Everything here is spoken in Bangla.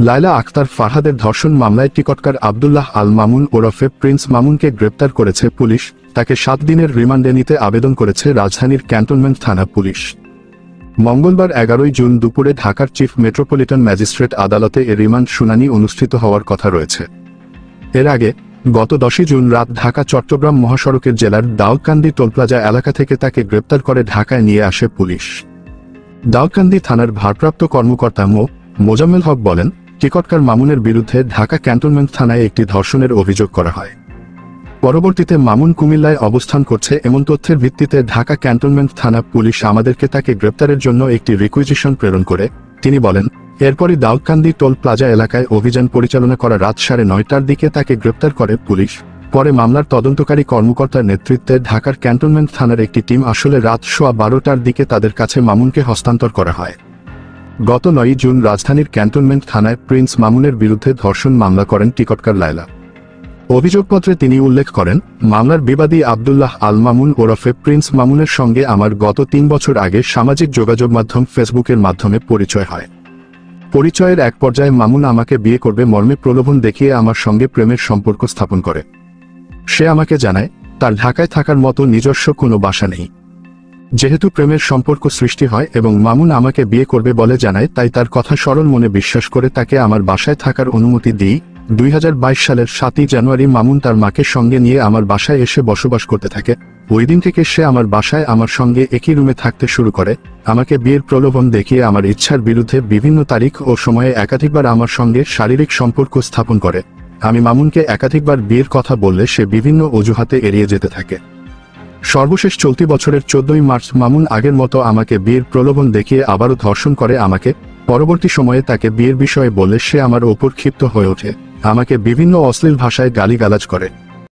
লায়লা আক্তার ফারহাদের ধর্ষণ মামলায় টিকটকার আব্দুল্লাহ আল মামুন ওরফে প্রিন্স মামুনকে গ্রেপ্তার করেছে পুলিশ। তাকে 7 দিনের রিমান্ডে নিতে আবেদন করেছে রাজধানীর ক্যান্টনমেন্ট থানা পুলিশ। মঙ্গলবার 11 জুন দুপুরে ঢাকার চিফ মেট্রোপলিটন ম্যাজিস্ট্রেট আদালতে এ রিমান্ড শুনানি অনুষ্ঠিত হওয়ার কথা রয়েছে। এর আগে গত 10 জুন রাত ঢাকা চট্টগ্রাম মহাসড়কের জেলার দাউদকান্দি টোলপ্লাজা এলাকা থেকে তাকে গ্রেপ্তার করে ঢাকায় নিয়ে আসে পুলিশ। দাউদকান্দি থানার ভারপ্রাপ্ত কর্মকর্তা মোজাম্মেল হক বলেন, টিকটকার মামুনের বিরুদ্ধে ঢাকা ক্যান্টনমেন্ট থানায় একটি ধর্ষণের অভিযোগ করা হয়। পরবর্তীতে মামুন কুমিল্লায় অবস্থান করছে এমন তথ্যের ভিত্তিতে ঢাকা ক্যান্টনমেন্ট থানা পুলিশ আমাদেরকে তাকে গ্রেপ্তারের জন্য একটি রিকুইজিশন প্রেরণ করে। তিনি বলেন, এরপরই দাউদকান্দি টোল প্লাজা এলাকায় অভিযান পরিচালনা করা রাত 9:30টার দিকে তাকে গ্রেপ্তার করে পুলিশ। পরে মামলার তদন্তকারী কর্মকর্তার নেতৃত্বে ঢাকার ক্যান্টনমেন্ট থানার একটি টিম আসলে রাত 12:15টার দিকে তাদের কাছে মামুনকে হস্তান্তর করা হয়। গত 9 জুন রাজধানীর ক্যান্টনমেন্ট থানায় প্রিন্স মামুনের বিরুদ্ধে ধর্ষণ মামলা করেন টিকটকার লায়লা। অভিযোগপত্রে তিনি উল্লেখ করেন, মামলার বিবাদী আব্দুল্লাহ আল মামুন ওরফে প্রিন্স মামুনের সঙ্গে আমার গত 3 বছর আগে সামাজিক যোগাযোগ মাধ্যম ফেসবুকের মাধ্যমে পরিচয় হয়। পরিচয়ের এক পর্যায়ে মামুন আমাকে বিয়ে করবে মর্মে প্রলোভন দেখিয়ে আমার সঙ্গে প্রেমের সম্পর্ক স্থাপন করে। সে আমাকে জানায় তার ঢাকায় থাকার মতো নিজস্ব কোনো বাসা নেই। যেহেতু প্রেমের সম্পর্ক সৃষ্টি হয় এবং মামুন আমাকে বিয়ে করবে বলে জানায়, তাই তার কথা সরল মনে বিশ্বাস করে তাকে আমার বাসায় থাকার অনুমতি দিই। 2022 সালের 7 জানুয়ারি মামুন তার মাকে সঙ্গে নিয়ে আমার বাসায় এসে বসবাস করতে থাকে। ওই দিন থেকে সে আমার বাসায় আমার সঙ্গে একই রুমে থাকতে শুরু করে। আমাকে বিয়ের প্রলোভন দেখিয়ে আমার ইচ্ছার বিরুদ্ধে বিভিন্ন তারিখ ও সময়ে একাধিকবার আমার সঙ্গে শারীরিক সম্পর্ক স্থাপন করে। আমি মামুনকে একাধিকবার বিয়ের কথা বললে সে বিভিন্ন অজুহাতে এড়িয়ে যেতে থাকে। সর্বশেষ চলতি বছরের 14 মার্চ মামুন আগের মতো আমাকে বিয়ের প্রলোভন দেখিয়ে আবারও ধর্ষণ করে আমাকে। পরবর্তী সময়ে তাকে বিয়ের বিষয়ে বললে সে আমার ওপর ক্ষিপ্ত হয়ে ওঠে, আমাকে বিভিন্ন অশ্লীল ভাষায় গালিগালাজ করে।